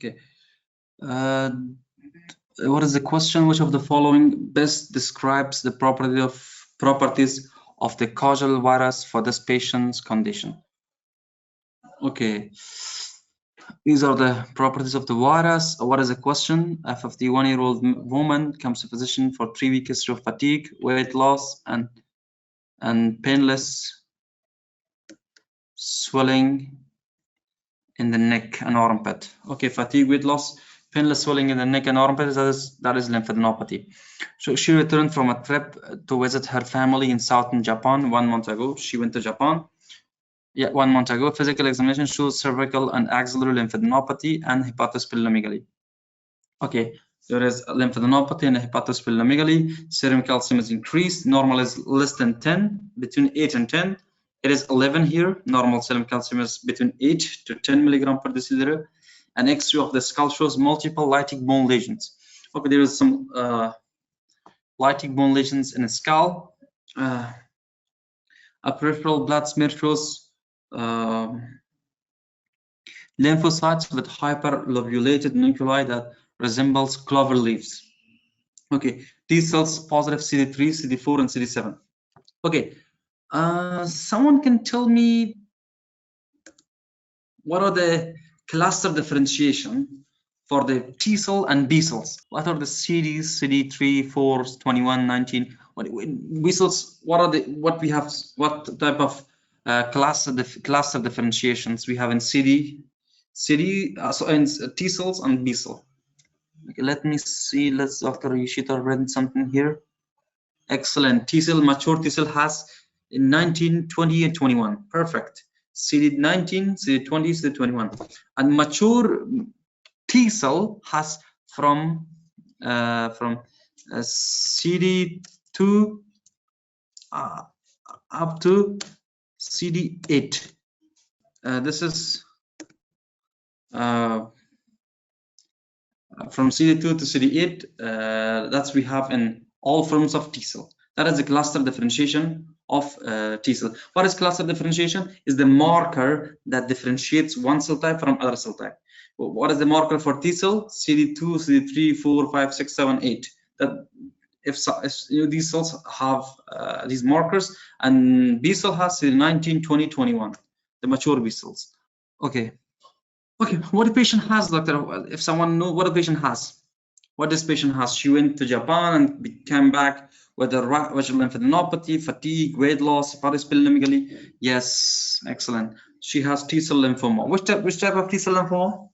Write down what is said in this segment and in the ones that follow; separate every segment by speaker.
Speaker 1: Okay. What is the question? Which of the following best describes the properties of the causal virus for this patient's condition? Okay. These are the properties of the virus. What is the question? A 51-year-old woman comes to physician for 3-week history of fatigue, weight loss, and painless swelling in the neck and armpit. Okay, fatigue, weight loss, painless swelling in the neck and armpit, that is lymphadenopathy. So she returned from a trip to visit her family in southern Japan 1 month ago. She went to Japan. Yeah, 1 month ago. Physical examination shows cervical and axillary lymphadenopathy and hepatosplenomegaly. Okay, there is lymphadenopathy and hepatosplenomegaly. Serum calcium is increased. Normal is less than 10, between 8 and 10. It is 11 here. Normal serum calcium is between 8 to 10 milligram per deciliter. An X-ray of the skull shows multiple lytic bone lesions. Okay, there is some lytic bone lesions in the skull. A peripheral blood smear shows lymphocytes with hyperlobulated nuclei that resembles clover leaves. Okay, T cells positive CD3, CD4, and CD7. Okay, someone can tell me what are the cluster differentiation for the T cell and B cells? What are the CDs, CD3, 4, 21, 19? B cells, what type of cluster differentiations we have in so in T cells and B cell? Okay, let me see. Let's Dr. Yishita read something here. Excellent. T cell, mature T cell has in 19, 20, and 21. Perfect. CD19, CD20, CD21. And mature T cell has from CD2 up to CD8. This is from CD2 to CD8. That's we have in all forms of T cell. That is the cluster differentiation of T cell. What is cluster differentiation? Is the marker that differentiates one cell type from other cell type. What is the marker for T cell? CD2, CD3, 4, 5, 6, 7, 8. That if these cells have these markers, and B cell has CD19, 20, 21, the mature B cells. Okay. Okay, what the patient has, doctor? If someone knows what the patient has, what this patient has, she went to Japan and came back with a lymphadenopathy, fatigue, weight loss, hepatosplenomegaly. Yes, excellent. She has T cell lymphoma. Which type of T cell lymphoma?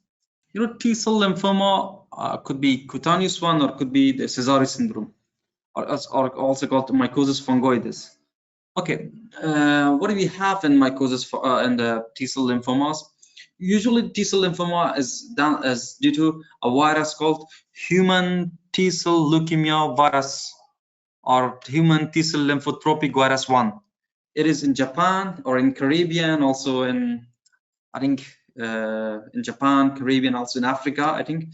Speaker 1: You know, T cell lymphoma could be cutaneous one, or could be the Sézary syndrome, or also called mycosis fungoides. Okay, what do we have in mycosis in the T cell lymphomas? Usually T cell lymphoma is done as due to a virus called human T cell leukemia virus, or human T cell lymphotropic virus 1. It is in Japan or in Caribbean, also in, I think, in Japan, Caribbean, also in Africa. I think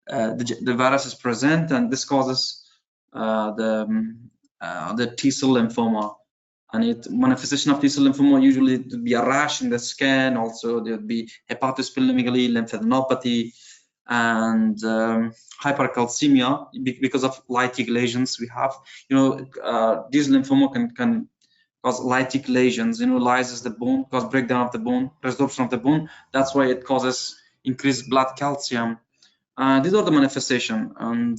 Speaker 1: the virus is present, and this causes the T cell lymphoma. And manifestation of T cell lymphoma usually it would be a rash in the skin. Also, there would be hepatosplenomegaly, lymphadenopathy, and hypercalcemia because of lytic lesions we have. You know, these lymphoma can cause lytic lesions. You know, lyses the bone, cause breakdown of the bone, resorption of the bone. That's why it causes increased blood calcium. These are the manifestation, and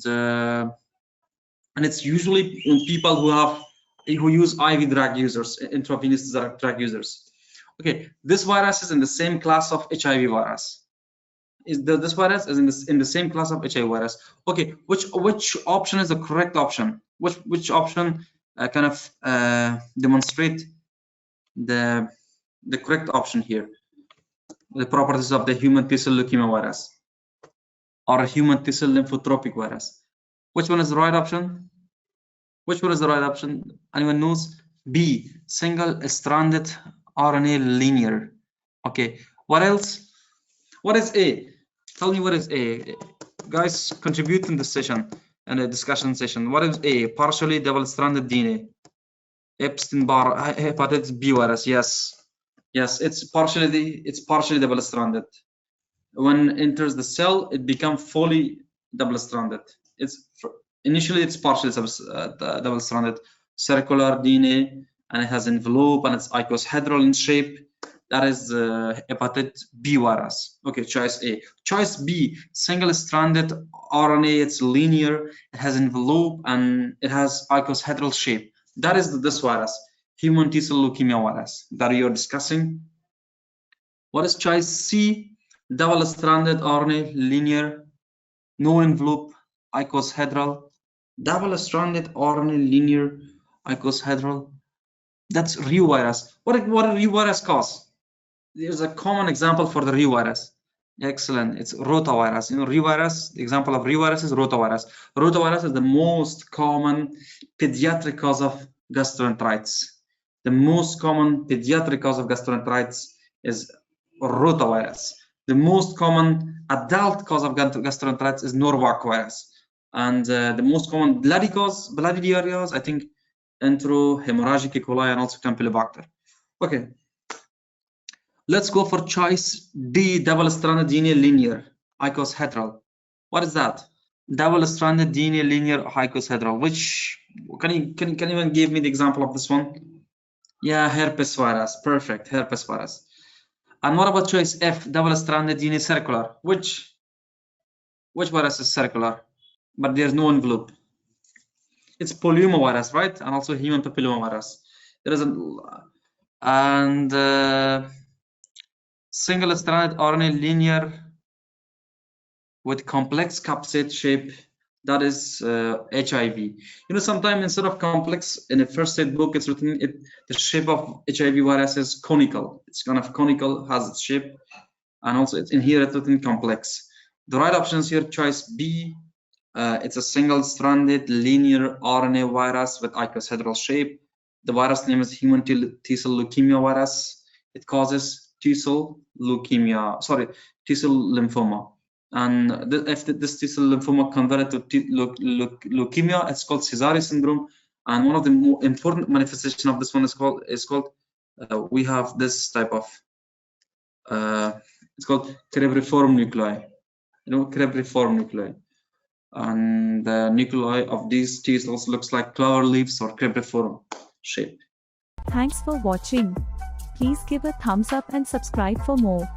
Speaker 1: it's usually in people who use IV drug users, intravenous drug users. Okay, this virus is in the same class of HIV virus. This virus is in the same class of HIV virus. Okay, which option is the correct option? Which option kind of demonstrate the correct option here? The properties of the human T cell leukemia virus or a human T cell lymphotropic virus. Which one is the right option? Which one is the right option? Anyone knows? B, single-stranded RNA linear. Okay, what else? What is A? Tell me what is A. Guys, contribute in the session, in the discussion session. What is A? Partially double-stranded DNA. Epstein-Barr hepatitis B virus. Yes, it's partially double-stranded. when enters the cell, it becomes fully double-stranded. Initially it's partially double-stranded, circular DNA, and it has envelope and it's icosahedral in shape. That is hepatitis B virus. Okay, choice A. Choice B, single-stranded RNA. It's linear, it has envelope, and it has icosahedral shape. That is this virus, human T-cell leukemia virus that you're discussing. What is choice C? Double-stranded RNA, linear, no envelope, icosahedral. Double-stranded RNA, linear, icosahedral. That's reovirus. What did reovirus cause? There's a common example for the reovirus. Excellent. It's rotavirus. You know, reovirus. The example of reovirus is rotavirus. Rotavirus is the most common pediatric cause of gastroenteritis. The most common pediatric cause of gastroenteritis is rotavirus. The most common adult cause of gastroenteritis is norovirus. And the most common bloody diarrheas, I think, enterohemorrhagic E. coli and also Campylobacter. Okay. Let's go for choice D, double-stranded DNA linear, icosahedral. What is that? Double-stranded DNA linear icosahedral. Which can you even give me the example of this one? Yeah, herpes virus. Perfect, herpes virus. And what about choice F, double-stranded DNA circular? Which virus is circular, but there's no envelope? It's polyomavirus, right? And also human papillomavirus. There is single-stranded RNA linear with complex capsid shape, that is HIV. You know, sometimes instead of complex in the first aid book, it's written the shape of HIV virus is conical. It's kind of conical, has its shape, and also it's in here it's written complex. The right options here, choice B. It's a single-stranded linear RNA virus with icosahedral shape. The virus name is human T-cell leukemia virus. It causes T-cell leukemia, T-cell lymphoma. And if this T-cell lymphoma converted to leukemia, it's called Sézary syndrome. And one of the more important manifestations of this one is called we have this type of it's called cribriform nuclei. You know, cribriform nuclei. And the nuclei of these T cells looks like clover leaves or cribriform shape.
Speaker 2: Thanks for watching. Please give a thumbs up and subscribe for more.